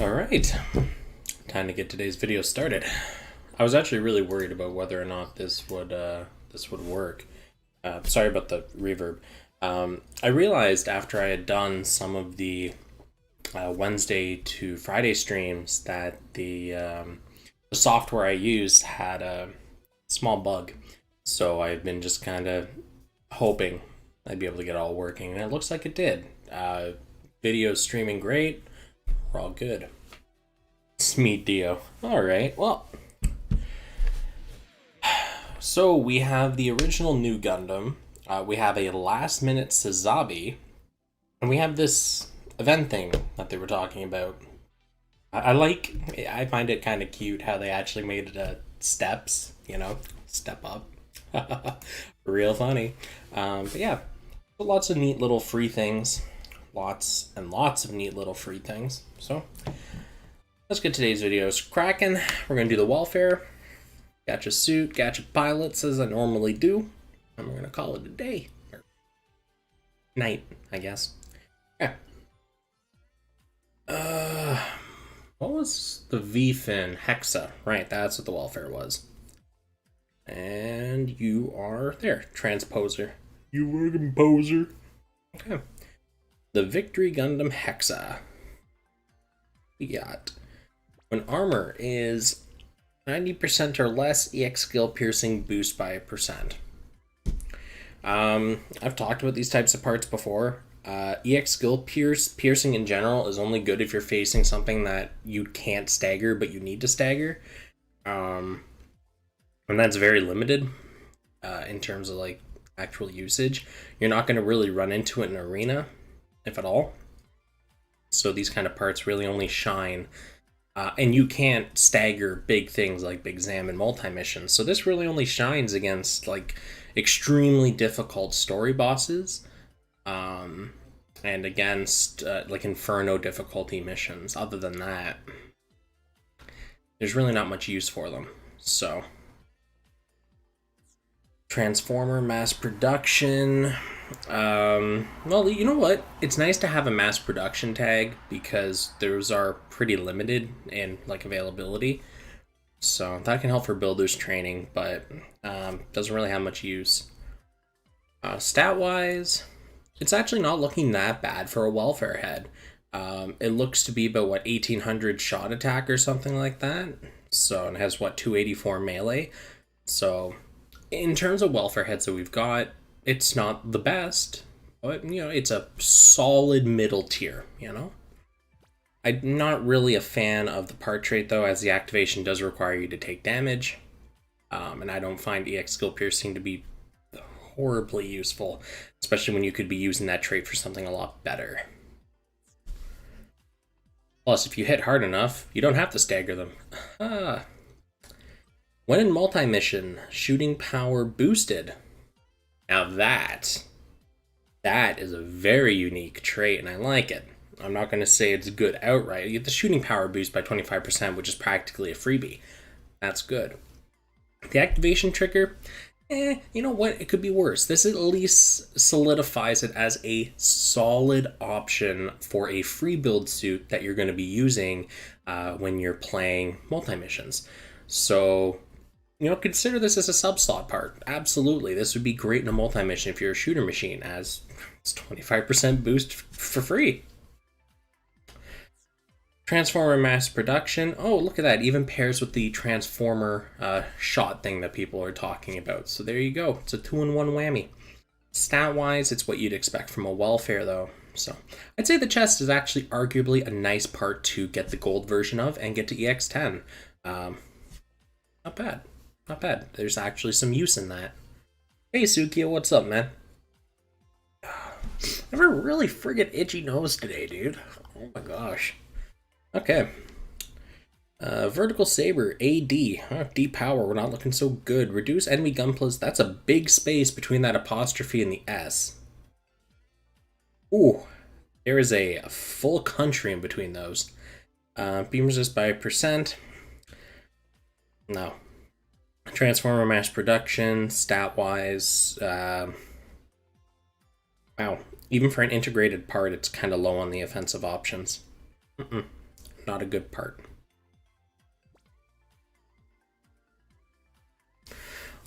Alright, time to get today's video started. I was actually really worried about whether or not this would work. Sorry about the reverb. I realized after I had done some of the Wednesday to Friday streams that the software I used had a small bug. So I've been just kind of hoping I'd be able to get it all working, and it looks like it did. Video streaming great. We're all good. Smeet Dio. Alright, well. So we have the original new Gundam. We have a last minute Sazabi. And we have this event thing that they were talking about. I find it kind of cute how they actually made it steps, step up. Real funny. But yeah, lots of neat little free things. Lots and lots of neat little free things. So let's get today's videos cracking. We're going to do the welfare. Gacha suit, gacha pilots as I normally do. And we're going to call it a day. Or night, I guess. Yeah. What was the V-fin? Hexa. Right, that's what the welfare was. And you are there. Transposer. You working poser. Okay. The Victory Gundam Hexa. We got when armor is 90% or less, EX skill piercing boost by 1%. I've talked about these types of parts before. EX skill piercing in general is only good if you're facing something that you can't stagger but you need to stagger. And that's very limited in terms of like actual usage. You're not going to really run into it in arena, if at all. So these kind of parts really only shine. And you can't stagger big things like Big Zam and multi-missions. So this really only shines against like extremely difficult story bosses. And against like Inferno difficulty missions. Other than that, there's really not much use for them. So Transformer mass production. Well, you know what? It's nice to have a mass production tag because those are pretty limited in like availability. So that can help for builders training, but doesn't really have much use. Stat-wise, it's actually not looking that bad for a welfare head. It looks to be about, 1800 shot attack or something like that. So it has, 284 melee. So in terms of welfare heads that we've got, it's not the best, but, it's a solid middle tier, I'm not really a fan of the part trait, though, as the activation does require you to take damage. And I don't find EX skill piercing to be horribly useful, especially when you could be using that trait for something a lot better. Plus, if you hit hard enough, you don't have to stagger them. When in multi-mission, shooting power boosted. Now that is a very unique trait, and I like it. I'm not going to say it's good outright. You get the shooting power boost by 25%, which is practically a freebie. That's good. The activation trigger, you know what? It could be worse. This at least solidifies it as a solid option for a free build suit that you're going to be using when you're playing multi-missions. So, consider this as a sub-slot part. Absolutely. This would be great in a multi-mission if you're a shooter machine, as it's 25% boost for free. Transformer mass production. Oh, look at that. Even pairs with the Transformer shot thing that people are talking about. So there you go. It's a 2-in-1 whammy. Stat-wise, it's what you'd expect from a welfare, though. So I'd say the chest is actually arguably a nice part to get the gold version of and get to EX10. Not bad. Not bad. There's actually some use in that. Hey, Sukiya, what's up, man? I have a really friggin' itchy nose today, dude. Oh my gosh. Okay. Vertical Saber, AD. D power, we're not looking so good. Reduce enemy gunplas. That's a big space between that apostrophe and the S. Ooh. There is a full country in between those. Beam resist by %. No. Transformer mass production, stat-wise, wow. Even for an integrated part, it's kind of low on the offensive options. Not a good part.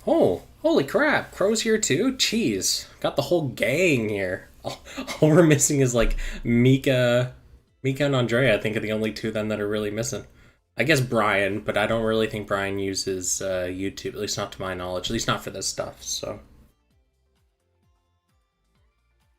Oh, holy crap. Crow's here too? Jeez. Got the whole gang here. All we're missing is like Mika and Andrea, I think, are the only two then that are really missing. I guess Brian, but I don't really think Brian uses YouTube, at least not to my knowledge, at least not for this stuff, so.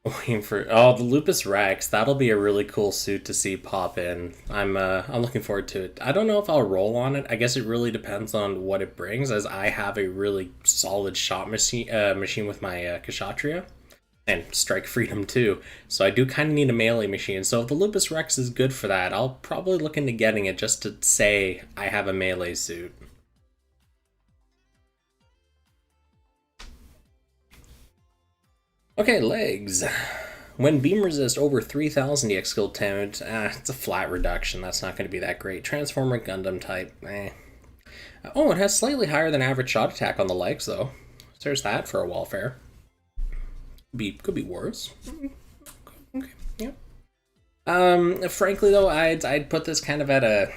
Waiting for the Lupus Rex. That'll be a really cool suit to see pop in. I'm looking forward to it. I don't know if I'll roll on it. I guess it really depends on what it brings, as I have a really solid shot machine with my Kshatriya. And Strike Freedom too. So I do kind of need a melee machine. So if the Lupus Rex is good for that, I'll probably look into getting it just to say I have a melee suit. Okay, legs. When beam resist over 3000 EX skill damage, it's a flat reduction. That's not going to be that great. Transformer Gundam type, Oh, it has slightly higher than average shot attack on the legs, though. So there's that for a welfare. Could be worse. Okay, yeah. Frankly, though, I'd put this kind of at a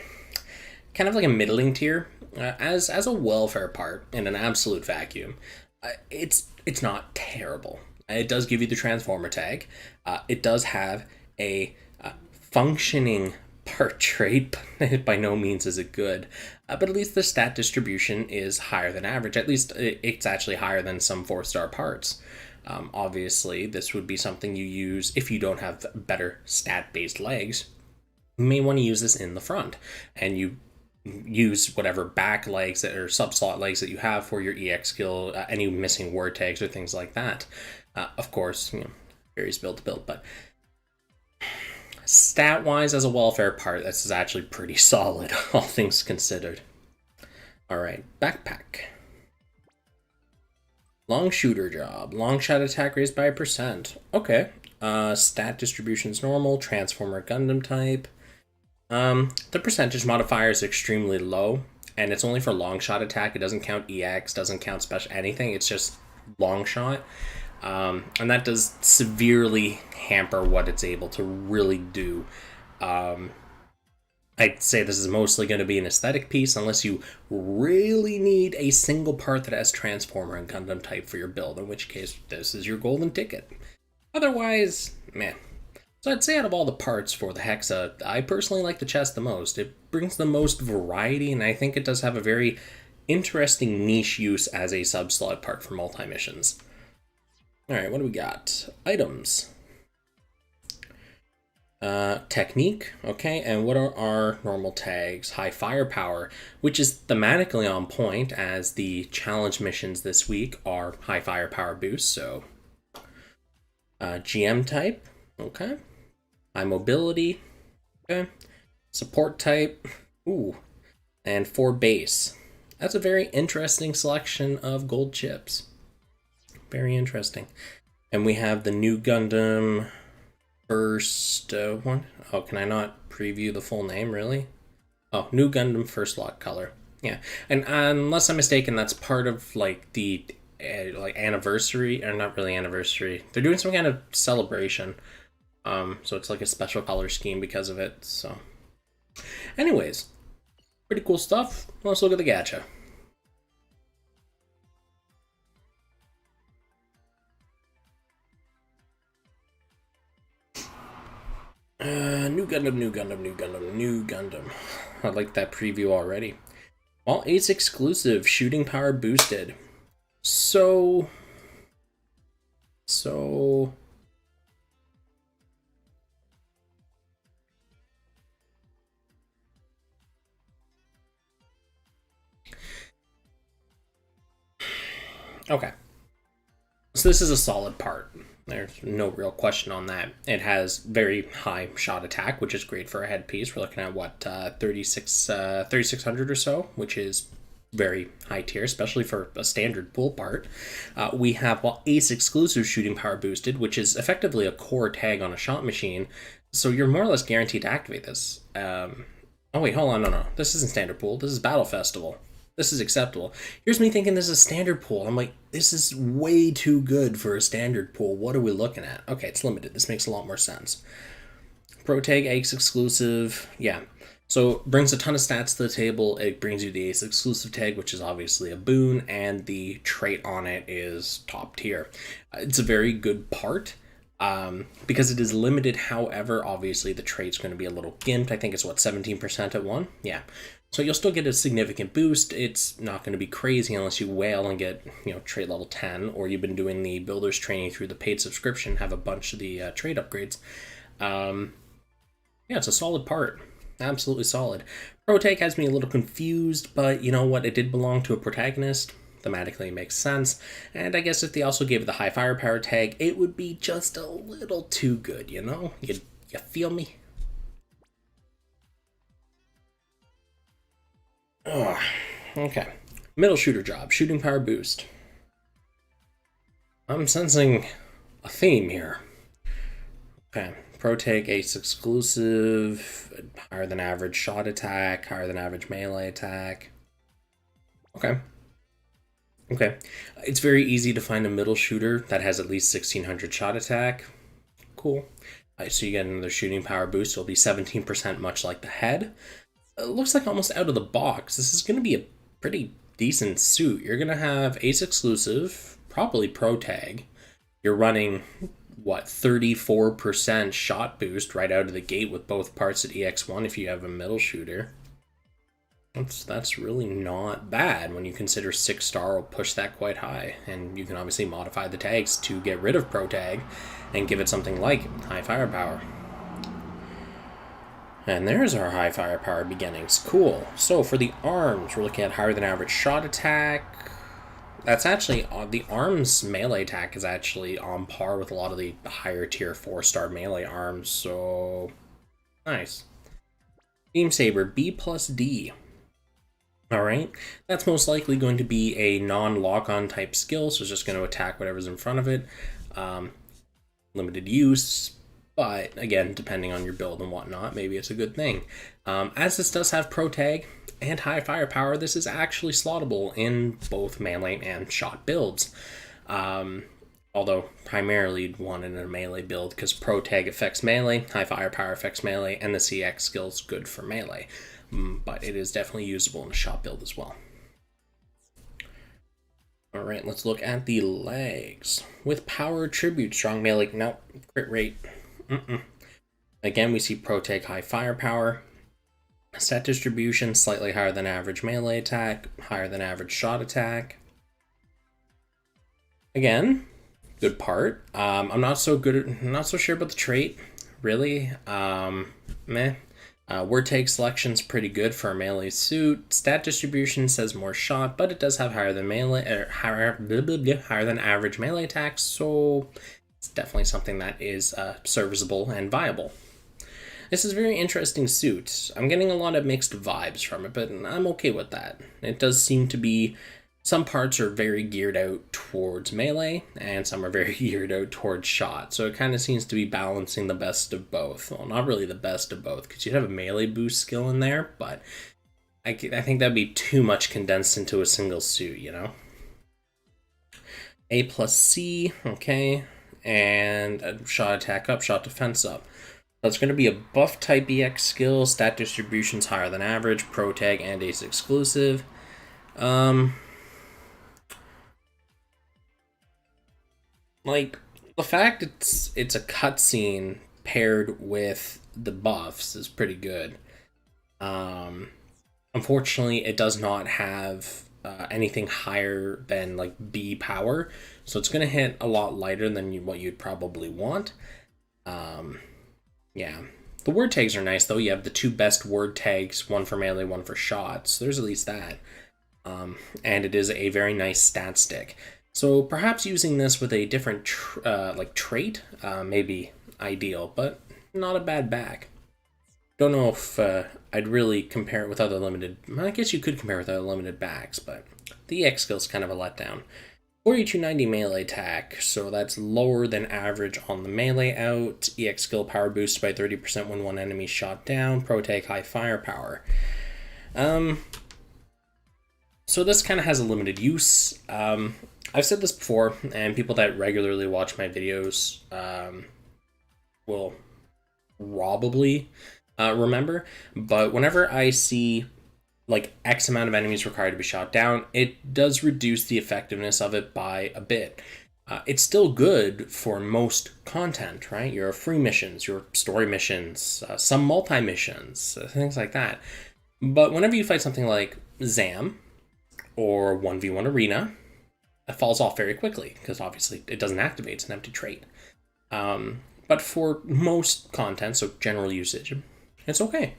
like a middling tier. As a welfare part in an absolute vacuum, it's not terrible. It does give you the Transformer tag. It does have a functioning part trait, but by no means is it good. But at least the stat distribution is higher than average. At least it's actually higher than some 4-star parts. Obviously, this would be something you use if you don't have better stat-based legs. You may want to use this in the front, and you use whatever back legs or sub-slot legs that you have for your EX skill, any missing word tags or things like that. Of course, varies build to build, but stat-wise as a welfare part, this is actually pretty solid, all things considered. Alright, backpack. Long shooter job. Long shot attack raised by 1%. Okay. Stat distribution's normal. Transformer Gundam type. The percentage modifier is extremely low, and it's only for long shot attack. It doesn't count EX, doesn't count special anything. It's just long shot. And that does severely hamper what it's able to really do. I'd say this is mostly going to be an aesthetic piece unless you really need a single part that has Transformer and Gundam type for your build, in which case this is your golden ticket. Otherwise, meh. So I'd say out of all the parts for the Hexa, I personally like the chest the most. It brings the most variety, and I think it does have a very interesting niche use as a sub-slot part for multi-missions. Alright, what do we got? Items. Technique, okay, and what are our normal tags? High firepower, which is thematically on point, as the challenge missions this week are high firepower boosts, so GM type, okay, high mobility, okay, support type, ooh, and 4 base. That's a very interesting selection of gold chips. Very interesting. And we have the new Gundam first one. Oh, can I not preview the full name, really? Oh, new Gundam first lot color. Yeah, and unless I'm mistaken, that's part of like the like anniversary, or not really anniversary. They're doing some kind of celebration. So it's like a special color scheme because of it. So, anyways, pretty cool stuff. Let's look at the gacha. New Gundam. I like that preview already. All Ace exclusive, shooting power boosted. So... Okay. So this is a solid part. There's no real question on that. It has very high shot attack, which is great for a headpiece. We're looking at, what, 3600 or so, which is very high tier, especially for a standard pool part. We have Ace exclusive shooting power boosted, which is effectively a core tag on a shot machine, so you're more or less guaranteed to activate this. Oh wait, hold on, no. This isn't standard pool, this is Battle Festival. This is acceptable. Here's me thinking this is a standard pool. I'm like, this is way too good for a standard pool. What are we looking at? Okay, it's limited. This makes a lot more sense. Pro Tag Ace exclusive. Yeah. So brings a ton of stats to the table. It brings you the ace exclusive tag, which is obviously a boon, and the trait on it is top tier. It's a very good part. Because it is limited. However, obviously the trait's going to be a little gimped. I think it's what, 17% at 1? Yeah. So you'll still get a significant boost. It's not going to be crazy unless you whale and get, trait level 10, or you've been doing the builder's training through the paid subscription, have a bunch of the trait upgrades. Yeah, it's a solid part. Absolutely solid. Pro tag has me a little confused, but you know what? It did belong to a protagonist. Thematically makes sense. And I guess if they also gave it the high firepower tag, it would be just a little too good, you know? You feel me? Oh, okay. Middle shooter job, shooting power boost. I'm sensing a theme here. Okay. Pro tag ace exclusive, higher than average shot attack, higher than average melee attack. Okay. Okay. It's very easy to find a middle shooter that has at least 1600 shot attack. Cool. So you get another shooting power boost. It'll be 17%, much like the head. It looks like almost out of the box. This is going to be a pretty decent suit. You're going to have ace exclusive, probably pro tag. You're running, what, 34% shot boost right out of the gate with both parts at EX1 if you have a middle shooter. That's really not bad when you consider 6-star will push that quite high, and you can obviously modify the tags to get rid of pro tag and give it something like high firepower. And there's our high firepower beginnings. Cool. So for the arms, we're looking at higher than average shot attack. That's actually, the arms melee attack is actually on par with a lot of the higher tier 4-star melee arms, so nice. Beam Saber, B plus D. Alright, that's most likely going to be a non-lock-on type skill, so it's just going to attack whatever's in front of it. Limited use, but again, depending on your build and whatnot, maybe it's a good thing. As this does have pro tag and high firepower, this is actually slottable in both melee and shot builds. Although primarily you'd want it in a melee build because pro tag affects melee, high firepower affects melee, and the CX skill's good for melee. But it is definitely usable in a shot build as well. Alright, let's look at the legs. With power attribute, strong melee, no, crit rate. Again, we see pro tag, high firepower. Stat distribution, slightly higher than average melee attack, higher than average shot attack. Again, good part. I'm not so sure about the trait, really. Meh. Word tag selection's pretty good for a melee suit. Stat distribution says more shot, but it does have higher than higher than average melee attacks, so it's definitely something that is serviceable and viable. This is a very interesting suit. I'm getting a lot of mixed vibes from it, but I'm okay with that. It does seem to be, some parts are very geared out towards melee, and some are very geared out towards shot. So it kind of seems to be balancing the best of both. Well, not really the best of both, because you'd have a melee boost skill in there, but I think that'd be too much condensed into a single suit, you know? A plus C, okay, and shot attack up, shot defense up. That's going to be a buff type EX skill, stat distribution's higher than average, pro tag, and ace exclusive. Like, the fact it's a cutscene paired with the buffs is pretty good. Unfortunately, it does not have anything higher than like B power, so it's going to hit a lot lighter than what you'd probably want. Yeah. The word tags are nice, though. You have the two best word tags, one for melee, one for shots. So there's at least that. And it is a very nice stat stick. So perhaps using this with a different trait may be ideal, but not a bad back. Don't know if I'd really compare it with other limited... I guess you could compare it with other limited backs, but the EX skill's kind of a letdown. 4290 melee attack, so that's lower than average on the melee out. EX skill power boost by 30% when one enemy shot down. Pro tag high firepower. So this kind of has a limited use. I've said this before, and people that regularly watch my videos will probably remember, but whenever I see like X amount of enemies required to be shot down, it does reduce the effectiveness of it by a bit. It's still good for most content, right? Your free missions, your story missions, some multi missions, things like that. But whenever you fight something like Zam or 1v1 Arena, it falls off very quickly because obviously it doesn't activate, it's an empty trait. But for most content, so general usage, it's okay.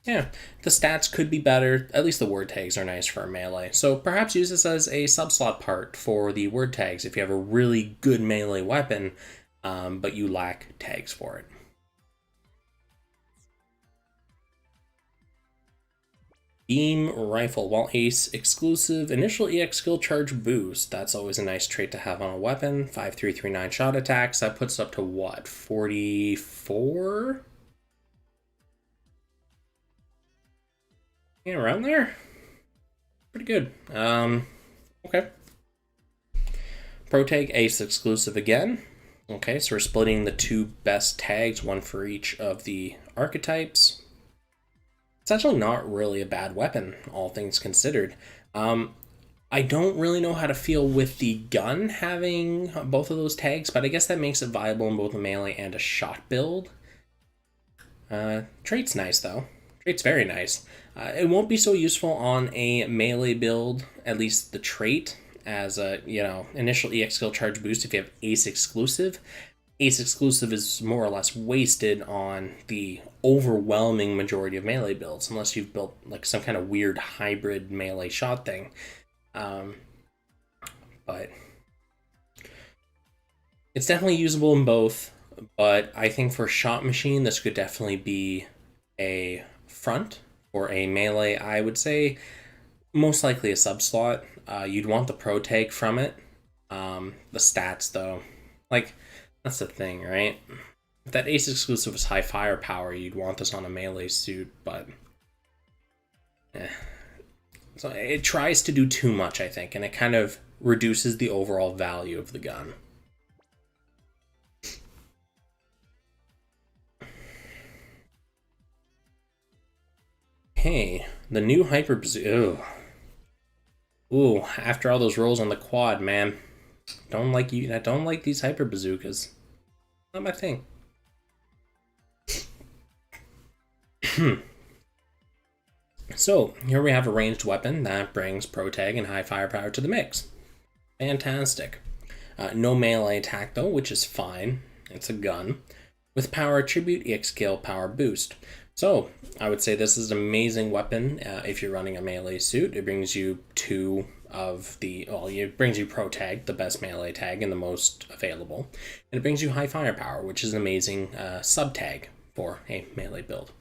Yeah, the stats could be better. At least the word tags are nice for a melee. So perhaps use this as a subslot part for the word tags if you have a really good melee weapon, but you lack tags for it. Beam Rifle. While Ace exclusive, initial EX skill charge boost. That's always a nice trait to have on a weapon. 5339 shot attacks. That puts up to what? 44? Yeah, around there. Pretty good. Okay. Pro tag Ace exclusive again. Okay, so we're splitting the two best tags, one for each of the archetypes. It's actually not really a bad weapon, all things considered. I don't really know how to feel with the gun having both of those tags, but I guess that makes it viable in both a melee and a shot build. Trait's nice, though. Trait's very nice. It won't be so useful on a melee build, at least the trait, as a, initial EX skill charge boost if you have Ace exclusive. Ace exclusive is more or less wasted on the overwhelming majority of melee builds, unless you've built like some kind of weird hybrid melee shot thing. But it's definitely usable in both, but I think for shot machine, this could definitely be a front or a melee. I would say most likely a subslot. You'd want the pro tag from it. The stats, though, like, that's the thing, right? If that Ace exclusive was high firepower, you'd want this on a melee suit, but so it tries to do too much, I think, and it kind of reduces the overall value of the gun. Hey, the new Hyper Bazooka. Ooh, after all those rolls on the quad, man. I don't like these Hyper Bazookas. Not my thing. So, here we have a ranged weapon that brings pro tag and high firepower to the mix. Fantastic. No melee attack though, which is fine. It's a gun. With power attribute, EX skill, power boost. So, I would say this is an amazing weapon if you're running a melee suit. It brings you two of the, well, it brings you pro tag, the best melee tag and the most available. And it brings you high firepower, which is an amazing sub tag for a melee build.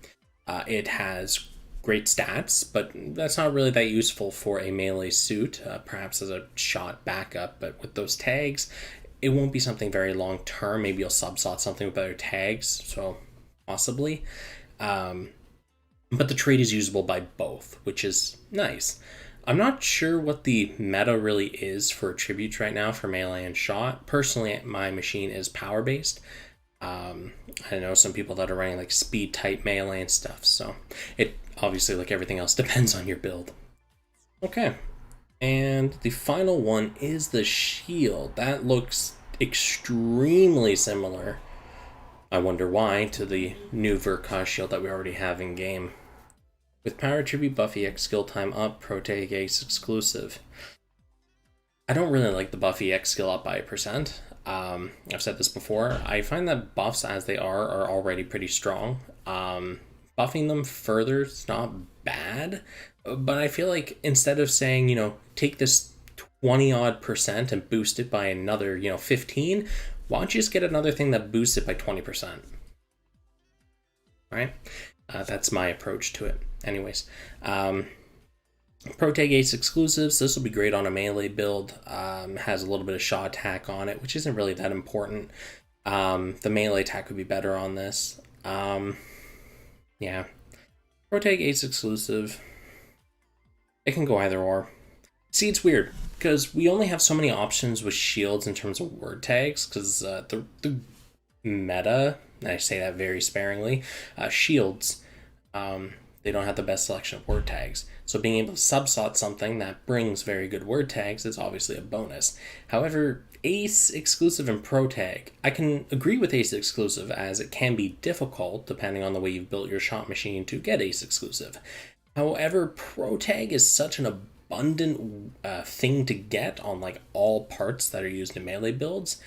It has great stats, but that's not really that useful for a melee suit, perhaps as a shot backup, but with those tags, it won't be something very long term. Maybe you'll subslot something with better tags, so possibly. But the trait is usable by both, which is nice. I'm not sure what the meta really is for attributes right now for melee and shot. Personally, my machine is power-based. I know some people that are running like speed type melee and stuff, so it obviously, like everything else, depends on your build. Okay, and the final one is the shield. That looks extremely similar, I wonder why, to the new Verkaz shield that we already have in game. With power attribute buff EX skill time up, pro tag Ace exclusive. I don't really like the buff EX skill up by 1%. I've said this before. I find that buffs as they are already pretty strong. Buffing them further is not bad, but I feel like instead of saying, take this 20-odd% and boost it by another, 15, why don't you just get another thing that boosts it by 20%? All right? That's my approach to it. Anyways, Pro Tag Ace exclusives, this will be great on a melee build. Has a little bit of shot attack on it, which isn't really that important. The melee attack would be better on this. Yeah. Pro Tag Ace exclusive. It can go either or. See, it's weird, because we only have so many options with shields in terms of word tags, because the meta, and I say that very sparingly, shields. They don't have the best selection of word tags. So being able to subslot something that brings very good word tags is obviously a bonus. However, Ace exclusive and Pro Tag, I can agree with Ace exclusive as it can be difficult depending on the way you've built your shot machine to get Ace exclusive. However, Pro Tag is such an abundant thing to get on like all parts that are used in melee builds.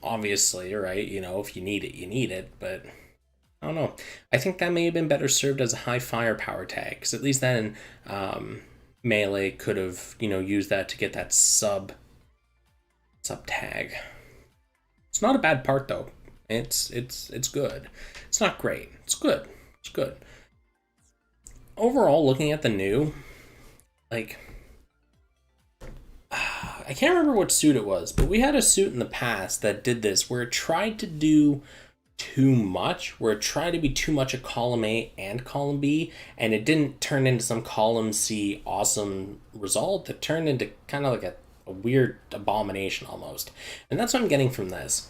Obviously, right? You know, if you need it, you need it, but I don't know. I think that may have been better served as a high firepower tag, because at least then melee could have, you know, used that to get that sub tag. It's not a bad part though. It's good. It's not great. It's good. It's good. Overall, looking at the new, like, I can't remember what suit it was, but we had a suit in the past that did this where it tried to do too much, where it tried to be too much a column A and column B, and it didn't turn into some column C awesome result. It turned into kind of like a weird abomination almost. And that's what I'm getting from this.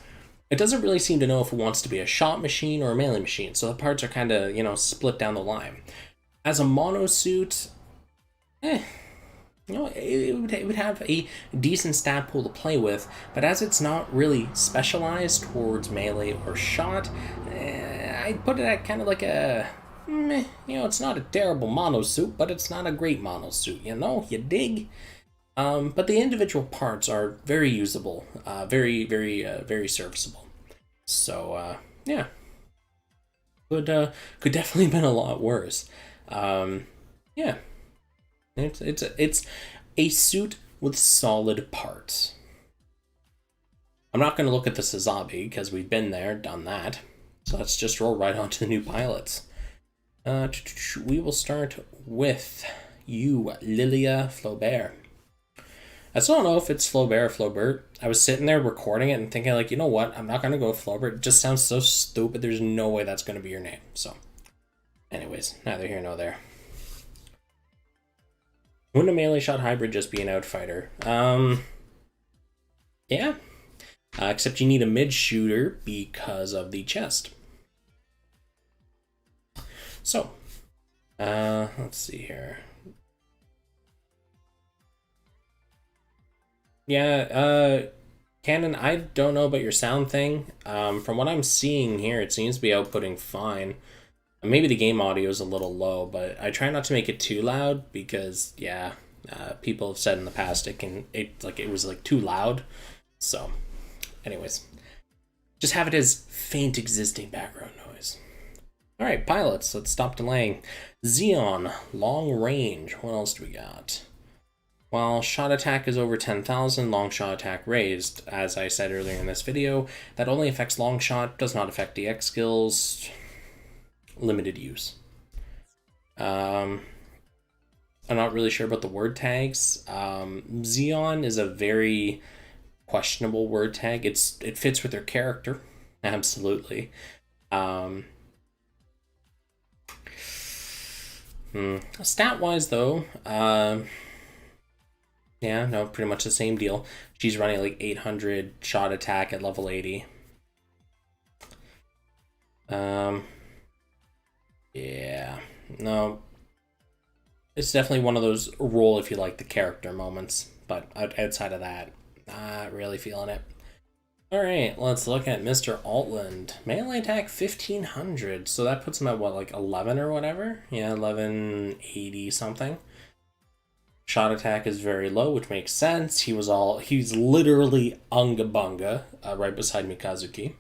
It doesn't really seem to know if it wants to be a shot machine or a melee machine, so the parts are kind of, you know, split down the line. As a mono suit, you know, it would have a decent stat pool to play with, but as it's not really specialized towards melee or shot, I'd put it at kind of like a, you know, it's not a terrible mono suit, but it's not a great mono suit, you know, you dig? But the individual parts are very usable, very serviceable. So, yeah. Could definitely been a lot worse. Yeah. It's a suit with solid parts. I'm not going to look at the Sazabi because we've been there, done that. So let's just roll right on to the new pilots. We will start with you, Lilia Flaubert. I still don't know if it's Flaubert or Flaubert. I was sitting there recording it and thinking, like, you know what? I'm not going to go with Flaubert. It just sounds so stupid. There's no way that's going to be your name. So, anyways, neither here nor there. Wouldn't a melee shot hybrid just be an outfighter? Yeah. Except you need a mid shooter because of the chest. So, let's see here. Yeah, Canon, I don't know about your sound thing. From what I'm seeing here, it seems to be outputting fine. Maybe the game audio is a little low, but I try not to make it too loud because, yeah, people have said in the past it was too loud. So, anyways, just have it as faint existing background noise. All right, pilots, let's stop delaying. Xeon, long range. What else do we got? While shot attack is over 10,000, long shot attack raised. As I said earlier in this video, that only affects long shot, does not affect DX skills. Limited use. I'm not really sure about the word tags. Xeon is a very questionable word tag. It fits with their character, absolutely. Stat wise though, yeah, no, pretty much the same deal. She's running like 800 shot attack at level 80. Yeah, no. It's definitely one of those roll if you like the character moments, but outside of that, not really feeling it. Alright, let's look at Mr. Altland. Melee attack 1500, so that puts him at what, like 11 or whatever? Yeah, 1180 something. Shot attack is very low, which makes sense. He's literally Unga Bunga, right beside Mikazuki.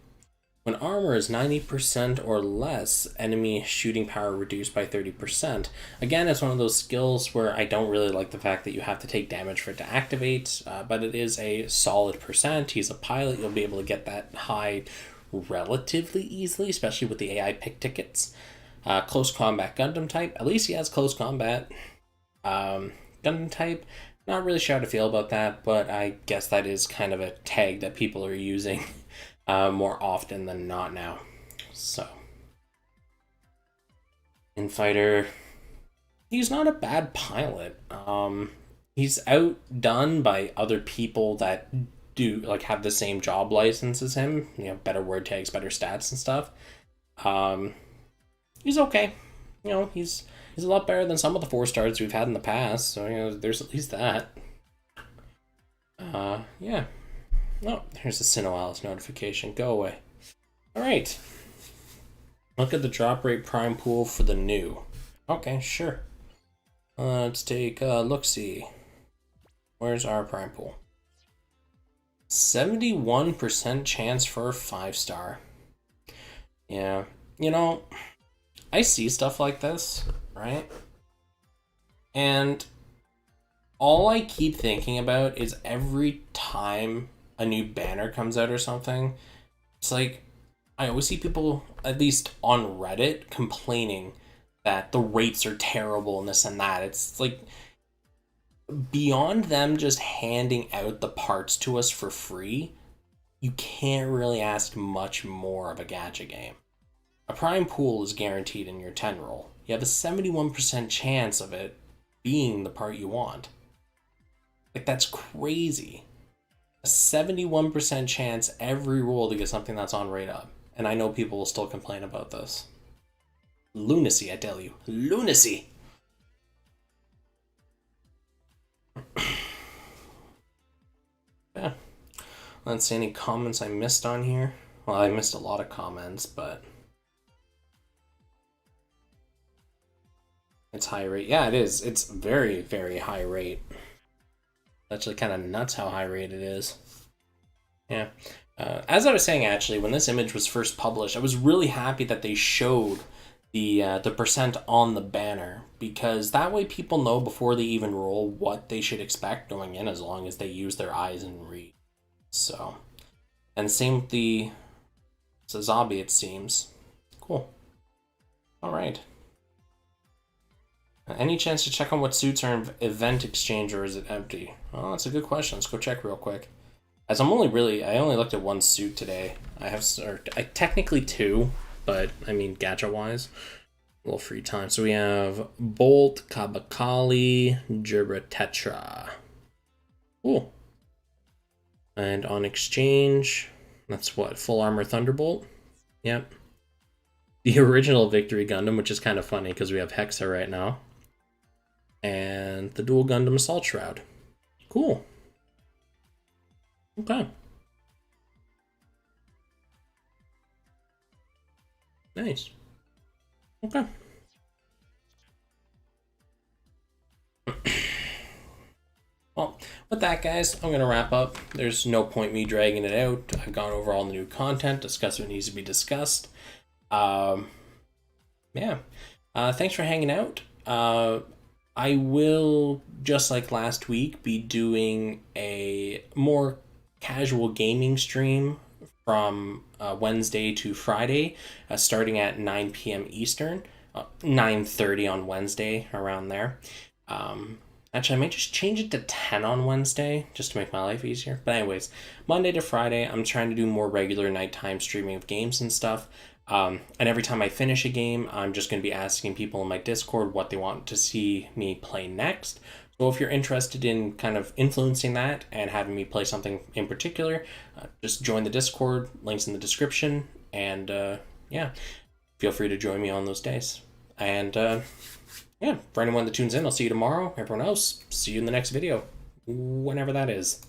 When armor is 90% or less, enemy shooting power reduced by 30%. Again, it's one of those skills where I don't really like the fact that you have to take damage for it to activate, but it is a solid percent. He's a pilot, you'll be able to get that high relatively easily, especially with the AI pick tickets. Close combat Gundam type, at least he has close combat. Gundam type, not really sure how to feel about that, but I guess that is kind of a tag that people are using more often than not now. So, Infighter, he's not a bad pilot. He's outdone by other people that do like have the same job license as him, you know, better word tags, better stats and stuff. He's okay. You know, he's a lot better than some of the 4-stars we've had in the past. So you know, there's at least that. Yeah. Oh, here's a Sinoalis notification. Go away. All right. Look at the drop rate prime pool for the new. Okay, sure. Let's take a look-see. Where's our prime pool? 71% chance for a 5-star. Yeah. You know, I see stuff like this, right? And all I keep thinking about is every time a new banner comes out or something, it's like I always see people, at least on Reddit, complaining that the rates are terrible and this and that. It's like beyond them just handing out the parts to us for free, you can't really ask much more of a gacha game. A prime pool is guaranteed in your 10 roll. You have a 71% chance of it being the part you want. Like, that's crazy. A 71% chance every roll to get something that's on rate up. And I know people will still complain about this. Lunacy, I tell you. Lunacy! Yeah. Let's see any comments I missed on here. Well, I missed a lot of comments, but it's high rate. Yeah, it is. It's very, very high rate. Actually kind of nuts how high rate it is. Yeah. As I was saying, actually, when this image was first published, I was really happy that they showed the percent on the banner, because that way people know before they even roll what they should expect going in, as long as they use their eyes and read. So, and same with the Sazabi, it seems. Cool. All right. Any chance to check on what suits are in event exchange, or is it empty? Oh, that's a good question. Let's go check real quick. As I only looked at one suit today. I have technically two, but I mean gacha wise, a little free time. So we have Bolt, Kabakali, Jibra Tetra. Cool. And on exchange, that's what, full armor Thunderbolt? Yep. The original Victory Gundam, which is kind of funny because we have Hexa right now. And the dual Gundam Assault Shroud. Cool. Okay. Nice. Okay. Well, with that, guys, I'm going to wrap up. There's no point me dragging it out. I've gone over all the new content, discussed what needs to be discussed. Yeah. Thanks for hanging out. I will, just like last week, be doing a more casual gaming stream from Wednesday to Friday, starting at 9 p.m. Eastern, 9:30 on Wednesday, around there. Actually, I might just change it to 10 on Wednesday, just to make my life easier. But anyways, Monday to Friday, I'm trying to do more regular nighttime streaming of games and stuff. And every time I finish a game, I'm just going to be asking people in my Discord what they want to see me play next. So if you're interested in kind of influencing that and having me play something in particular, just join the Discord, links in the description, and yeah, feel free to join me on those days. And yeah, for anyone that tunes in, I'll see you tomorrow. Everyone else, see you in the next video, whenever that is.